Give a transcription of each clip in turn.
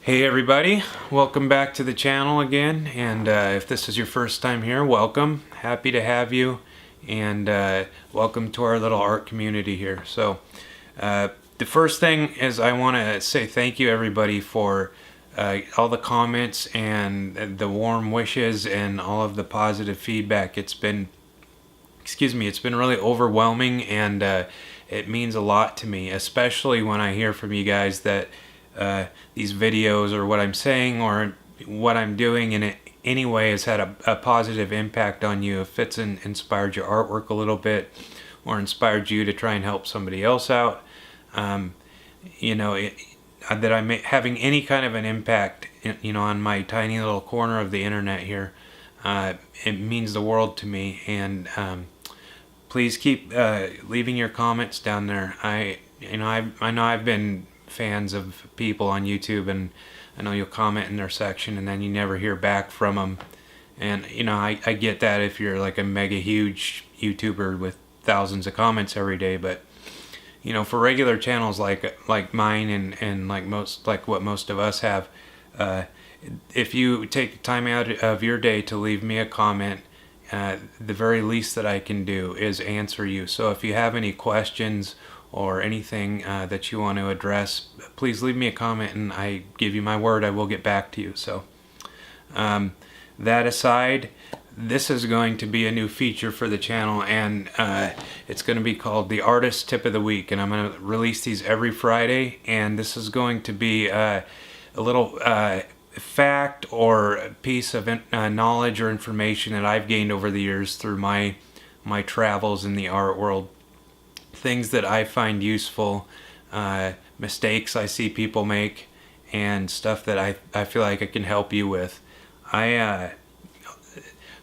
Hey everybody, welcome back to the channel again, and if this is your first time here, welcome. Happy to have you, and welcome to our little art community here. So the first thing is I want to say thank you everybody for all the comments and the warm wishes and all of the positive feedback. It's been really overwhelming, and it means a lot to me, especially when I hear from you guys that these videos or what I'm saying or what I'm doing in it anyway has had a positive impact on you. If it's inspired your artwork a little bit or inspired you to try and help somebody else out, that I'm having any kind of an impact, on my tiny little corner of the internet here, it means the world to me. And please keep leaving your comments down there. I know I've been fans of people on YouTube, and I know you'll comment in their section and then you never hear back from them. And I get that if you're like a mega huge YouTuber with thousands of comments every day, but for regular channels like mine and like what most of us have, if you take time out of your day to leave me a comment, the very least that I can do is answer you. So if you have any questions or anything that you want to address, please leave me a comment, and I give you my word I will get back to you. So that aside, this is going to be a new feature for the channel, and it's going to be called the Artist Tip of the Week, and I'm going to release these every Friday. And this is going to be a little fact or a piece of knowledge or information that I've gained over the years through my travels in the art world. Things that I find useful, mistakes I see people make, and stuff that I feel like I can help you with.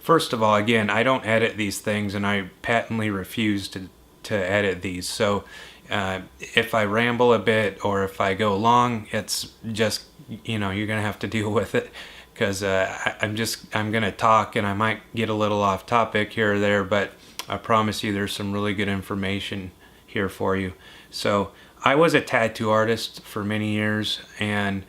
First of all, again, I don't edit these things, and I patently refuse to edit these. So if I ramble a bit or if I go long, it's just, you're gonna have to deal with it, because I'm gonna talk and I might get a little off topic here or there, but I promise you there's some really good information here for you. So I was a tattoo artist for many years, and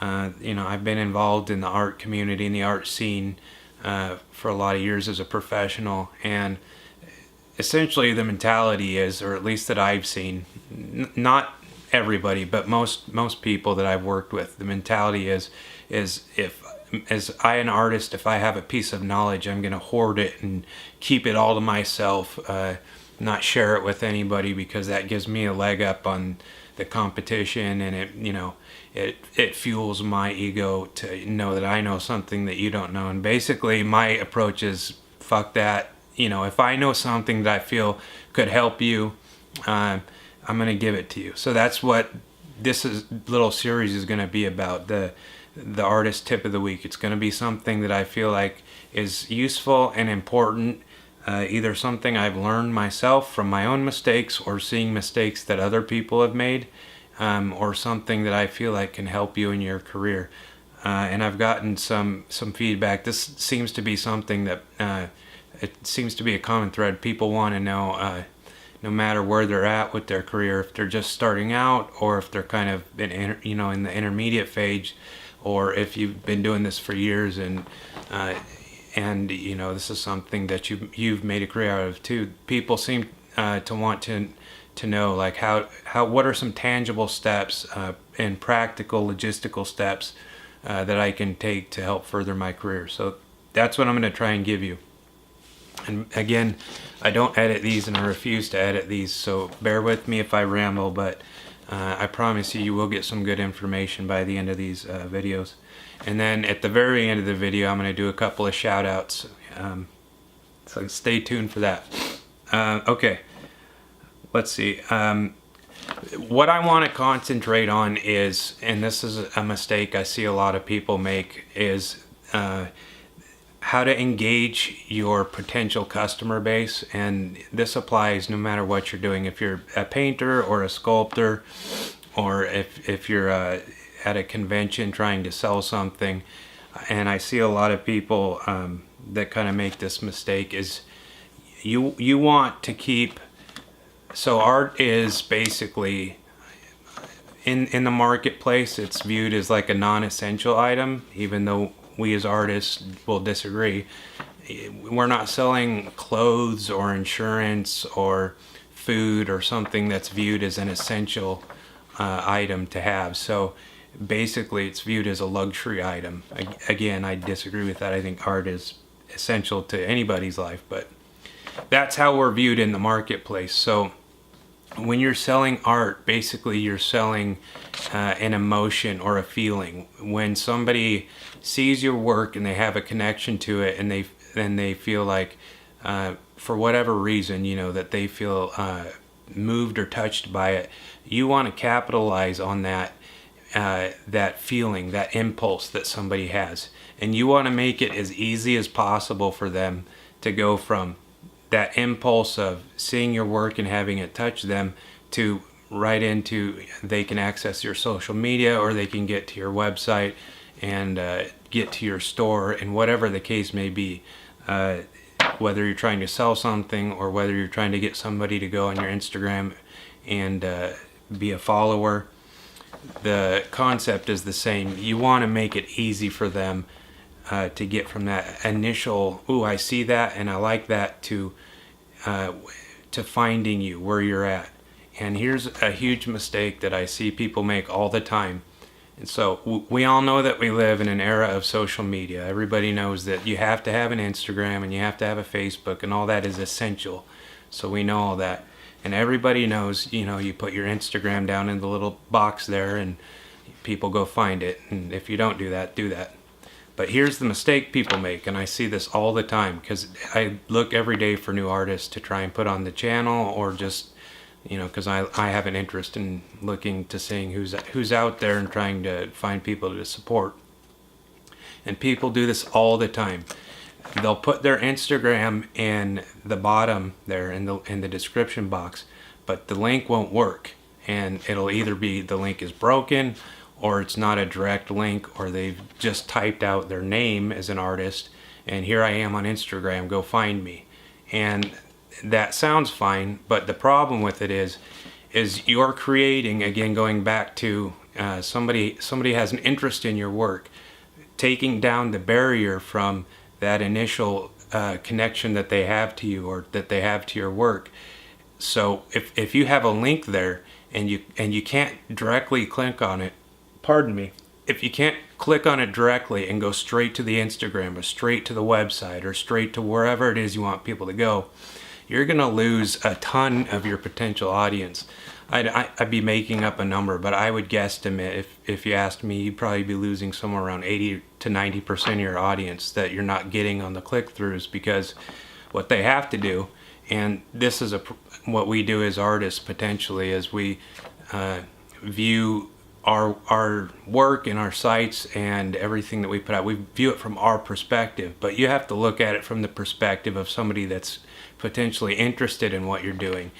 I've been involved in the art community and the art scene for a lot of years as a professional. And essentially the mentality is, or at least that I've seen, not everybody, but most people that I've worked with, the mentality is if as an artist, if I have a piece of knowledge, I'm going to hoard it and keep it all to myself, not share it with anybody, because that gives me a leg up on the competition, and it fuels my ego to know that I know something that you don't know. And basically my approach is, fuck that. If I know something that I feel could help you, I'm going to give it to you. So that's what this little series is going to be about, the Artist Tip of the Week. It's going to be something that I feel like is useful and important, either something I've learned myself from my own mistakes or seeing mistakes that other people have made, or something that I feel like can help you in your career. And I've gotten some feedback. This seems to be something that it seems to be a common thread. People want to know, no matter where they're at with their career, if they're just starting out or if they're kind of in the intermediate phase, or if you've been doing this for years, and this is something that you've made a career out of too. People seem to want to know, like, what are some tangible steps and practical logistical steps that I can take to help further my career. So that's what I'm going to try and give you. And again, I don't edit these, and I refuse to edit these, so bear with me if I ramble, but I promise you will get some good information by the end of these videos. And then at the very end of the video, I'm going to do a couple of shout outs, so stay tuned for that. Okay, let's see. What I want to concentrate on is, and this is a mistake I see a lot of people make, is how to engage your potential customer base. And this applies no matter what you're doing. If you're a painter or a sculptor, or if you're at a convention trying to sell something. And I see a lot of people that kind of make this mistake, is you want to keep, so art is basically in the marketplace, it's viewed as like a non-essential item, even though we as artists will disagree. We're not selling clothes or insurance or food or something that's viewed as an essential item to have. So basically it's viewed as a luxury item. Again, I disagree with that. I think art is essential to anybody's life, but that's how we're viewed in the marketplace. So when you're selling art, basically you're selling an emotion or a feeling. When somebody sees your work and they have a connection to it, and they feel like, for whatever reason, that they feel moved or touched by it, you want to capitalize on that feeling, that impulse that somebody has, and you want to make it as easy as possible for them to go from that impulse of seeing your work and having it touch them to right into they can access your social media, or they can get to your website and get to your store, and whatever the case may be, whether you're trying to sell something or whether you're trying to get somebody to go on your Instagram and be a follower. The concept is the same. You want to make it easy for them to get from that initial, ooh, I see that and I like that, to finding you where you're at. And here's a huge mistake that I see people make all the time. And so we all know that we live in an era of social media. Everybody knows that you have to have an Instagram and you have to have a Facebook, and all that is essential. So we know all that. And everybody knows, you put your Instagram down in the little box there and people go find it. And if you don't do that, do that. But here's the mistake people make, and I see this all the time because I look every day for new artists to try and put on the channel, or just, because I have an interest in looking to seeing who's out there and trying to find people to support. And people do this all the time. They'll put their Instagram in the bottom there in the description box, but the link won't work, and it'll either be the link is broken, or it's not a direct link, or they've just typed out their name as an artist and here I am on Instagram, go find me. And that sounds fine, but the problem with it is you're creating, again, going back to somebody has an interest in your work, taking down the barrier from that initial connection that they have to you, or that they have to your work. So if you have a link there and you can't directly click on it, if you can't click on it directly and go straight to the Instagram or straight to the website or straight to wherever it is you want people to go, you're going to lose a ton of your potential audience. I'd be making up a number, but I would guesstimate, if you asked me, you'd probably be losing somewhere around 80 to 90% of your audience that you're not getting on the click-throughs, because what they have to do, and this is what we do as artists potentially, is we view our work and our sites and everything that we put out, we view it from our perspective, but you have to look at it from the perspective of somebody that's potentially interested in what you're doing.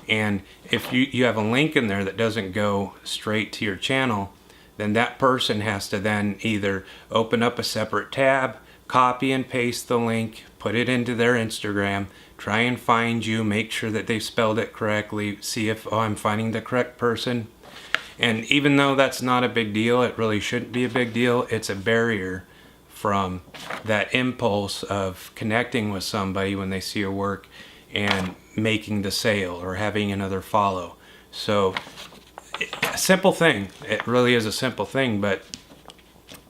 And if you have a link in there that doesn't go straight to your channel, then that person has to then either open up a separate tab, copy and paste the link, put it into their Instagram, try and find you, make sure that they've spelled it correctly, see if, I'm finding the correct person. And even though that's not a big deal, it really shouldn't be a big deal, it's a barrier from that impulse of connecting with somebody when they see your work and making the sale or having another follow. So a simple thing, it really is a simple thing, but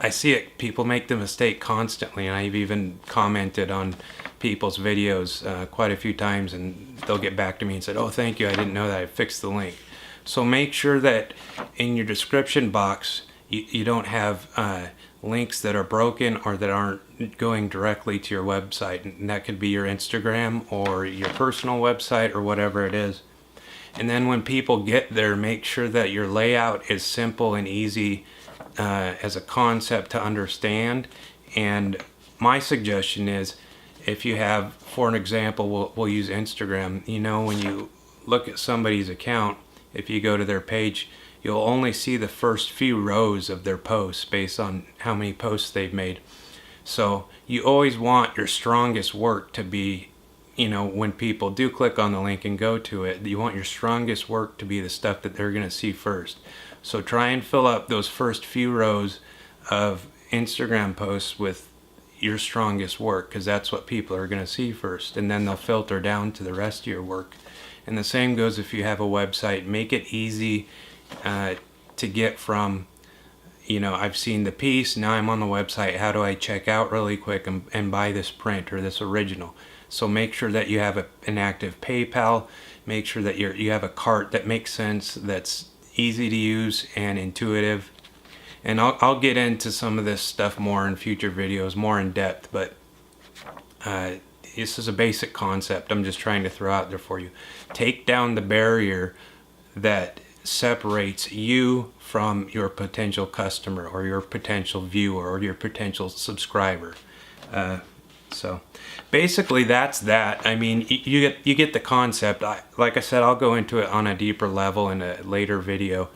I see it, people make the mistake constantly, and I've even commented on people's videos quite a few times, and they'll get back to me and said, oh, thank you, I didn't know that, I fixed the link. So make sure that in your description box you don't have links that are broken or that aren't going directly to your website, and that could be your Instagram or your personal website or whatever it is. And then when people get there, make sure that your layout is simple and easy as a concept to understand. And my suggestion is, if you have, for an example, we'll use Instagram, when you look at somebody's account, if you go to their page, you'll only see the first few rows of their posts based on how many posts they've made. So you always want your strongest work to be, when people do click on the link and go to it, you want your strongest work to be the stuff that they're going to see first. So try and fill up those first few rows of Instagram posts with your strongest work, because that's what people are going to see first, and then they'll filter down to the rest of your work. And the same goes if you have a website. Make it easy to get from, I've seen the piece, now I'm on the website, how do I check out really quick and buy this print or this original? So make sure that you have an active PayPal. Make sure that you have a cart that makes sense, that's easy to use and intuitive. And I'll get into some of this stuff more in future videos, more in depth, but this is a basic concept I'm just trying to throw out there for you. Take down the barrier that separates you from your potential customer or your potential viewer or your potential subscriber. So basically that's that. I mean, you get the concept. Like I said, I'll go into it on a deeper level in a later video.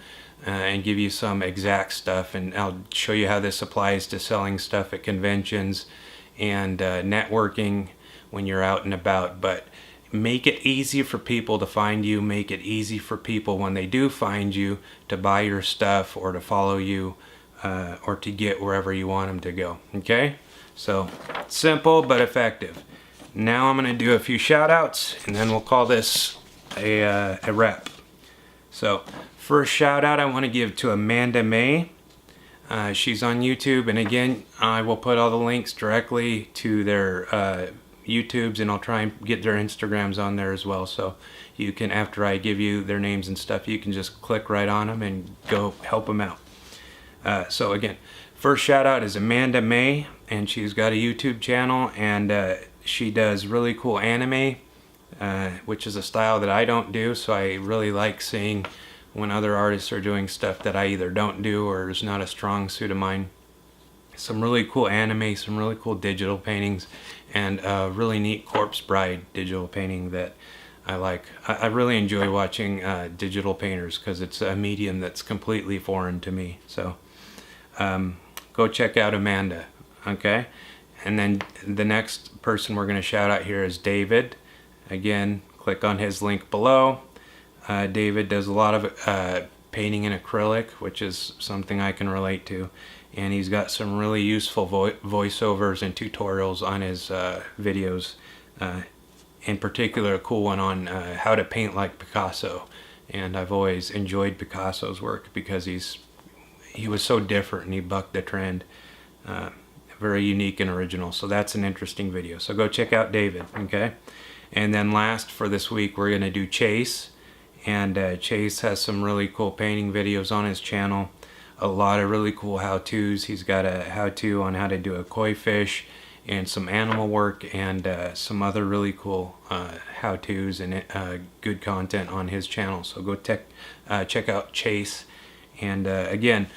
And give you some exact stuff, and I'll show you how this applies to selling stuff at conventions and networking when you're out and about. But make it easy for people to find you. Make it easy for people when they do find you to buy your stuff or to follow you or to get wherever you want them to go. Okay? So simple but effective. Now I'm going to do a few shout outs, and then we'll call this a wrap. So first shout out I want to give to Amanda May. She's on YouTube, and again, I will put all the links directly to their YouTubes, and I'll try and get their Instagrams on there as well. So you can, after I give you their names and stuff, you can just click right on them and go help them out. So again, first shout out is Amanda May, and she's got a YouTube channel, and she does really cool anime, which is a style that I don't do, so I really like seeing when other artists are doing stuff that I either don't do or is not a strong suit of mine. Some really cool anime, some really cool digital paintings, and a really neat Corpse Bride digital painting that I like. I really enjoy watching digital painters because it's a medium that's completely foreign to me. So go check out Amanda, okay? And then the next person we're going to shout out here is David. Again, click on his link below. David does a lot of painting in acrylic, which is something I can relate to, and he's got some really useful voiceovers and tutorials on his videos. In particular, a cool one on how to paint like Picasso, and I've always enjoyed Picasso's work because he was so different and he bucked the trend. Very unique and original, so that's an interesting video. So go check out David, okay? And then last for this week, we're going to do Chace. And Chace has some really cool painting videos on his channel. A lot of really cool how-tos. He's got a how-to on how to do a koi fish and some animal work and some other really cool how-tos and good content on his channel. So go check out Chace. And again,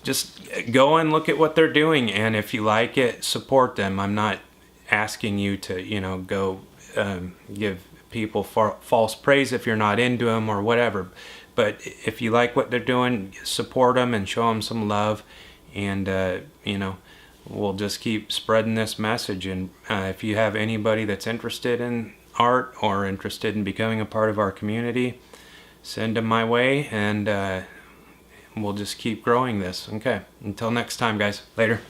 just go and look at what they're doing. And if you like it, support them. I'm not asking you to, go give people false praise if you're not into them or whatever, but if you like what they're doing, support them and show them some love, and we'll just keep spreading this message. And if you have anybody that's interested in art or interested in becoming a part of our community, send them my way, and we'll just keep growing this. Okay, until next time, guys. Later.